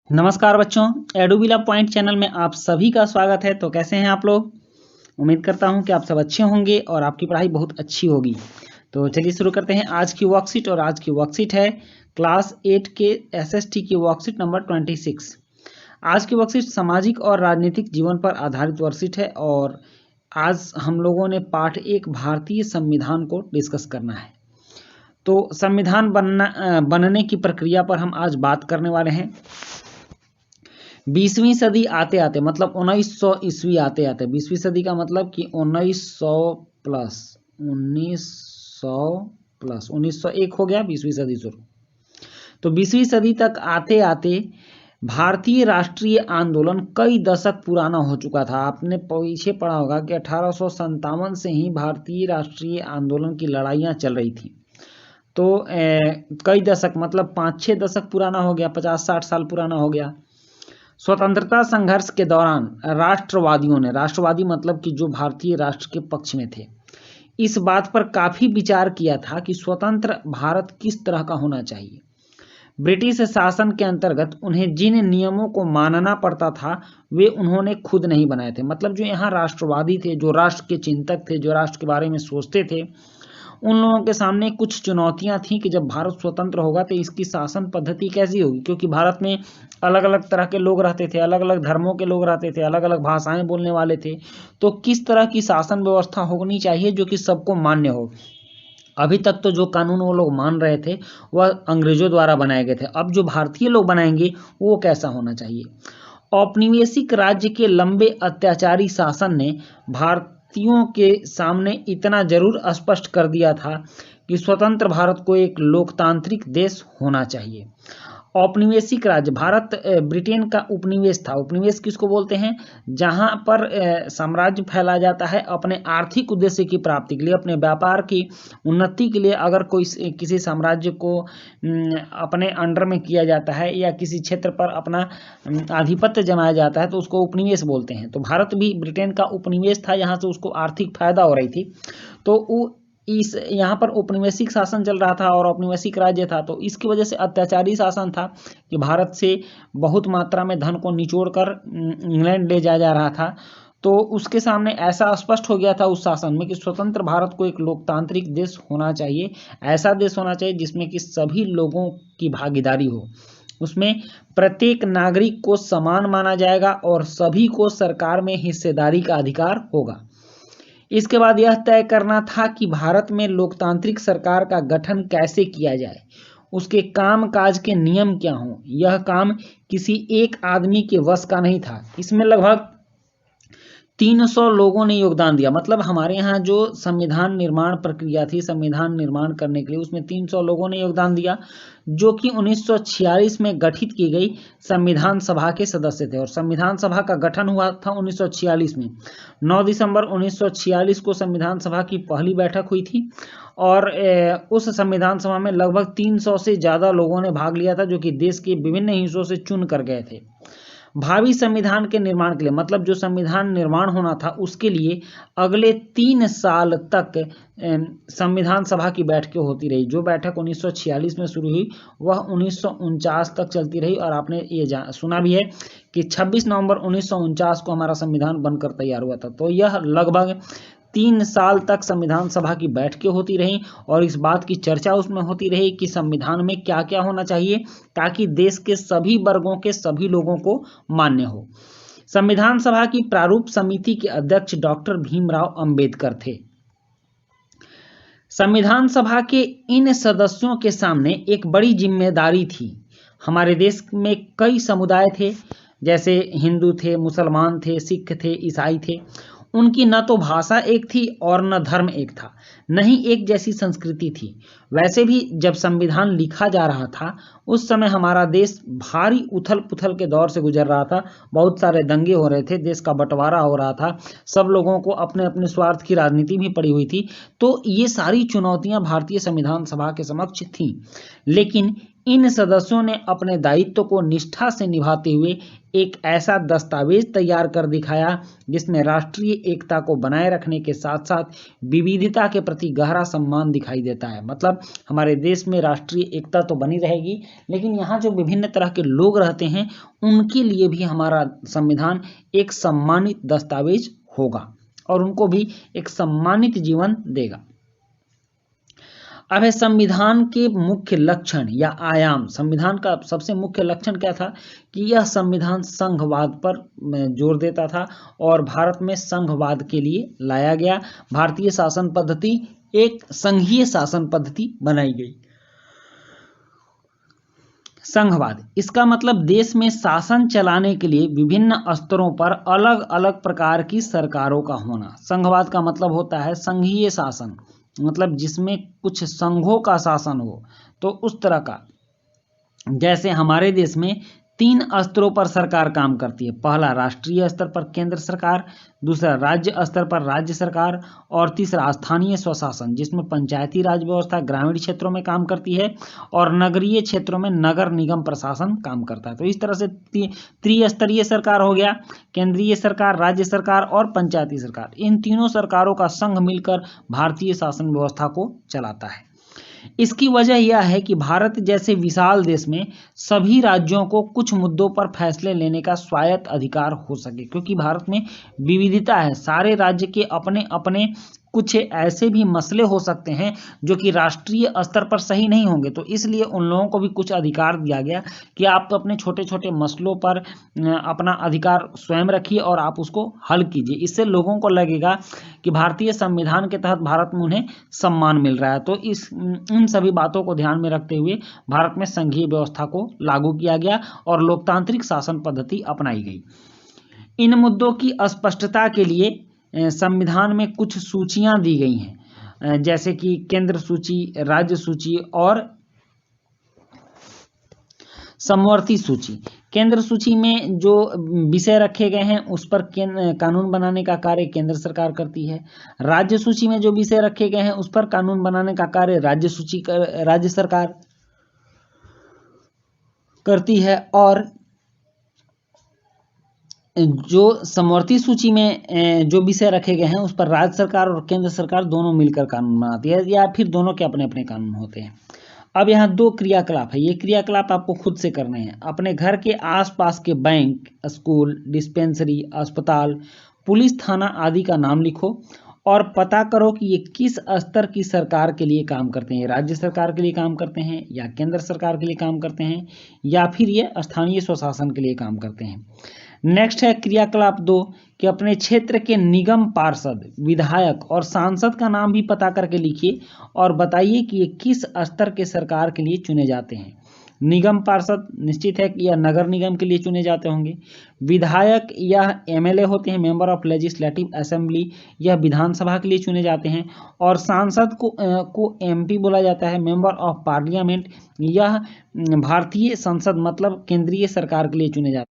नमस्कार बच्चों, एडुबिला point channel में आप सभी का स्वागत है। तो कैसे हैं आप लोग? उम्मीद करता हूं कि आप सब अच्छे होंगे और आपकी पढ़ाई बहुत अच्छी होगी। तो चलिए शुरू करते हैं आज की वर्कशीट। और आज की वर्कशीट है क्लास 8 के एसएसटी की वर्कशीट नंबर 26। आज की वर्कशीट सामाजिक और राजनीतिक जीवन पर आधारित वर्कशीट है और आज हम लोगों ने पाठ 1 भारतीय संविधान को डिस्कस करना है। तो संविधान बनने की प्रक्रिया पर हम आज बात करने वाले हैं। 20वीं सदी आते आते मतलब 1900 ईस्वी आते आते, 20वीं सदी का मतलब कि 1900 प्लस 1901 हो गया 20वीं सदी शुरू। तो 20वीं सदी तक आते आते भारतीय राष्ट्रीय आंदोलन कई दशक पुराना हो चुका था। आपने पीछे पढ़ा होगा कि 1857 से ही भारतीय राष्ट्रीय आंदोलन की लड़ाइयाँ चल रही थी। तो कई दशक मतलब 5-6 दशक पुराना हो गया, 50-60 साल पुराना हो गया। स्वतंत्रता संघर्ष के दौरान राष्ट्रवादियों ने, राष्ट्रवादी मतलब कि जो भारतीय राष्ट्र के पक्ष में थे, इस बात पर काफी विचार किया था कि स्वतंत्र भारत किस तरह का होना चाहिए। ब्रिटिश शासन के अंतर्गत उन्हें जिन नियमों को मानना पड़ता था वे उन्होंने खुद नहीं बनाए थे। मतलब जो यहाँ राष्ट्रवादी थे, जो राष्ट्र के चिंतक थे, जो राष्ट्र के बारे में सोचते थे, उन लोगों के सामने कुछ चुनौतियां थी कि जब भारत स्वतंत्र होगा तो इसकी शासन पद्धति कैसी होगी, क्योंकि भारत में अलग अलग तरह के लोग रहते थे, अलग अलग धर्मों के लोग रहते थे, अलग अलग भाषाएं बोलने वाले थे। तो किस तरह की शासन व्यवस्था होनी चाहिए जो कि सबको मान्य हो। अभी तक तो जो कानून वो लोग मान रहे थे वह अंग्रेजों द्वारा बनाए गए थे। अब जो भारतीय लोग बनाएंगे वो कैसा होना चाहिए। औपनिवेशिक राज्य के लंबे अत्याचारी शासन ने भारतीयों के सामने इतना जरूर स्पष्ट कर दिया था कि स्वतंत्र भारत को एक लोकतांत्रिक देश होना चाहिए। औपनिवेशिक राज्य, भारत ब्रिटेन का उपनिवेश था। उपनिवेश किसको बोलते हैं? जहां पर साम्राज्य फैला जाता है अपने आर्थिक उद्देश्य की प्राप्ति के लिए, अपने व्यापार की उन्नति के लिए। अगर कोई किसी साम्राज्य को अपने अंडर में किया जाता है या किसी क्षेत्र पर अपना आधिपत्य जमाया जाता है तो उसको उपनिवेश बोलते हैं। तो भारत भी ब्रिटेन का उपनिवेश था, यहाँ से उसको आर्थिक फायदा हो रही थी। तो इस यहाँ पर औपनिवेशिक शासन चल रहा था और औपनिवेशिक राज्य था, तो इसकी वजह से अत्याचारी शासन था कि भारत से बहुत मात्रा में धन को निचोड़कर इंग्लैंड ले जाया जा रहा था। तो उसके सामने ऐसा स्पष्ट हो गया था उस शासन में कि स्वतंत्र भारत को एक लोकतांत्रिक देश होना चाहिए। ऐसा देश होना चाहिए जिसमें कि सभी लोगों की भागीदारी हो, उसमें प्रत्येक नागरिक को समान माना जाएगा और सभी को सरकार में हिस्सेदारी का अधिकार होगा। इसके बाद यह तय करना था कि भारत में लोकतांत्रिक सरकार का गठन कैसे किया जाए, उसके काम काज के नियम क्या हों। यह काम किसी एक आदमी के वश का नहीं था। इसमें लगभग 300 लोगों ने योगदान दिया। मतलब हमारे यहाँ जो संविधान निर्माण प्रक्रिया थी, संविधान निर्माण करने के लिए, उसमें 300 लोगों ने योगदान दिया, जो कि 1946 में गठित की गई संविधान सभा के सदस्य थे। और संविधान सभा का गठन हुआ था 1946 में। 9 दिसंबर 1946 को संविधान सभा की पहली बैठक हुई थी और उस संविधान सभा में लगभग 300 से ज़्यादा लोगों ने भाग लिया था, जो कि देश के विभिन्न हिस्सों से चुन कर गए थे। भावी संविधान के निर्माण के लिए, मतलब जो संविधान निर्माण होना था उसके लिए अगले 3 साल तक संविधान सभा की बैठकें होती रही। जो बैठक 1946 में शुरू हुई वह 1949 तक चलती रही। और आपने ये सुना भी है कि 26 नवंबर 1949 को हमारा संविधान बनकर तैयार हुआ था। तो यह लगभग 3 साल तक संविधान सभा की बैठकें होती रहीं और इस बात की चर्चा उसमें होती रही कि संविधान में क्या क्या होना चाहिए ताकि देश के सभी वर्गों के सभी लोगों को मान्य हो। संविधान सभा की प्रारूप समिति के अध्यक्ष डॉक्टर भीमराव अंबेडकर थे। संविधान सभा के इन सदस्यों के सामने एक बड़ी जिम्मेदारी थी। हमारे देश में कई समुदाय थे, जैसे हिंदू थे, मुसलमान थे, सिख थे, ईसाई थे। उनकी न तो भाषा एक थी और न धर्म एक था, न ही एक जैसी संस्कृति थी। वैसे भी जब संविधान लिखा जा रहा था उस समय हमारा देश भारी उथल पुथल के दौर से गुजर रहा था। बहुत सारे दंगे हो रहे थे, देश का बंटवारा हो रहा था, सब लोगों को अपने अपने स्वार्थ की राजनीति भी पड़ी हुई थी। तो ये सारी चुनौतियां भारतीय संविधान सभा के समक्ष थीं। लेकिन इन सदस्यों ने अपने दायित्व को निष्ठा से निभाते हुए एक ऐसा दस्तावेज तैयार कर दिखाया जिसमें राष्ट्रीय एकता को बनाए रखने के साथ साथ विविधता के प्रति गहरा सम्मान दिखाई देता है। मतलब हमारे देश में राष्ट्रीय एकता तो बनी रहेगी, लेकिन यहाँ जो विभिन्न तरह के लोग रहते हैं उनके लिए भी हमारा संविधान एक सम्मानित दस्तावेज होगा और उनको भी एक सम्मानित जीवन देगा। अब है संविधान के मुख्य लक्षण या आयाम। संविधान का सबसे मुख्य लक्षण क्या था कि यह संविधान संघवाद पर जोर देता था और भारत में संघवाद के लिए लाया गया। भारतीय शासन पद्धति एक संघीय शासन पद्धति बनाई गई। संघवाद, इसका मतलब देश में शासन चलाने के लिए विभिन्न स्तरों पर अलग अलग प्रकार की सरकारों का होना। संघवाद का मतलब होता है संघीय शासन, मतलब जिसमें कुछ संघों का शासन हो, तो उस तरह का। जैसे हमारे देश में 3 स्तरों पर सरकार काम करती है। पहला राष्ट्रीय स्तर पर केंद्र सरकार, दूसरा राज्य स्तर पर राज्य सरकार और तीसरा स्थानीय स्वशासन जिसमें पंचायती राज व्यवस्था ग्रामीण क्षेत्रों में काम करती है और नगरीय क्षेत्रों में नगर निगम प्रशासन काम करता है। तो इस तरह से त्रिस्तरीय सरकार हो गया, केंद्रीय सरकार, राज्य सरकार और पंचायती सरकार। इन तीनों सरकारों का संघ मिलकर भारतीय शासन व्यवस्था को चलाता है। इसकी वजह यह है कि भारत जैसे विशाल देश में सभी राज्यों को कुछ मुद्दों पर फैसले लेने का स्वायत्त अधिकार हो सके, क्योंकि भारत में विविधता है। सारे राज्य के अपने अपने कुछ ऐसे भी मसले हो सकते हैं जो कि राष्ट्रीय स्तर पर सही नहीं होंगे, तो इसलिए उन लोगों को भी कुछ अधिकार दिया गया कि आप तो अपने छोटे छोटे मसलों पर अपना अधिकार स्वयं रखिए और आप उसको हल कीजिए। इससे लोगों को लगेगा कि भारतीय संविधान के तहत भारत में उन्हें सम्मान मिल रहा है। तो इन सभी बातों को ध्यान में रखते हुए भारत में संघीय व्यवस्था को लागू किया गया और लोकतांत्रिक शासन पद्धति अपनाई गई। इन मुद्दों की स्पष्टता के लिए संविधान में कुछ सूचियां दी गई हैं, जैसे कि केंद्र सूची, राज्य सूची और समवर्ती सूची। केंद्र सूची में जो विषय रखे गए हैं उस पर कानून बनाने का कार्य केंद्र सरकार करती है। राज्य सूची में जो विषय रखे गए हैं उस पर कानून बनाने का कार्य राज्य सरकार करती है और जो समवर्ती सूची में जो विषय रखे गए हैं उस पर राज्य सरकार और केंद्र सरकार दोनों मिलकर कानून बनाती है या फिर दोनों के अपने अपने कानून होते हैं। अब यहाँ 2 क्रियाकलाप है। ये क्रियाकलाप आपको खुद से करने हैं। अपने घर के आसपास के बैंक, स्कूल, डिस्पेंसरी, अस्पताल, पुलिस थाना आदि का नाम लिखो और पता करो कि ये किस स्तर की सरकार के लिए काम करते हैं। राज्य सरकार के लिए काम करते हैं या केंद्र सरकार के लिए काम करते हैं या फिर ये स्थानीय स्वशासन के लिए काम करते हैं। नेक्स्ट है क्रियाकलाप 2 कि अपने क्षेत्र के निगम पार्षद, विधायक और सांसद का नाम भी पता करके लिखिए और बताइए कि ये किस स्तर के सरकार के लिए चुने जाते हैं। निगम पार्षद निश्चित है कि यह नगर निगम के लिए चुने जाते होंगे। विधायक यह एमएलए होते हैं, मेंबर ऑफ लेजिस्लेटिव असेंबली, यह विधानसभा के लिए चुने जाते हैं। और सांसद को एमपी बोला जाता है, मेंबर ऑफ पार्लियामेंट, यह भारतीय संसद मतलब केंद्रीय सरकार के लिए चुने जाते हैं।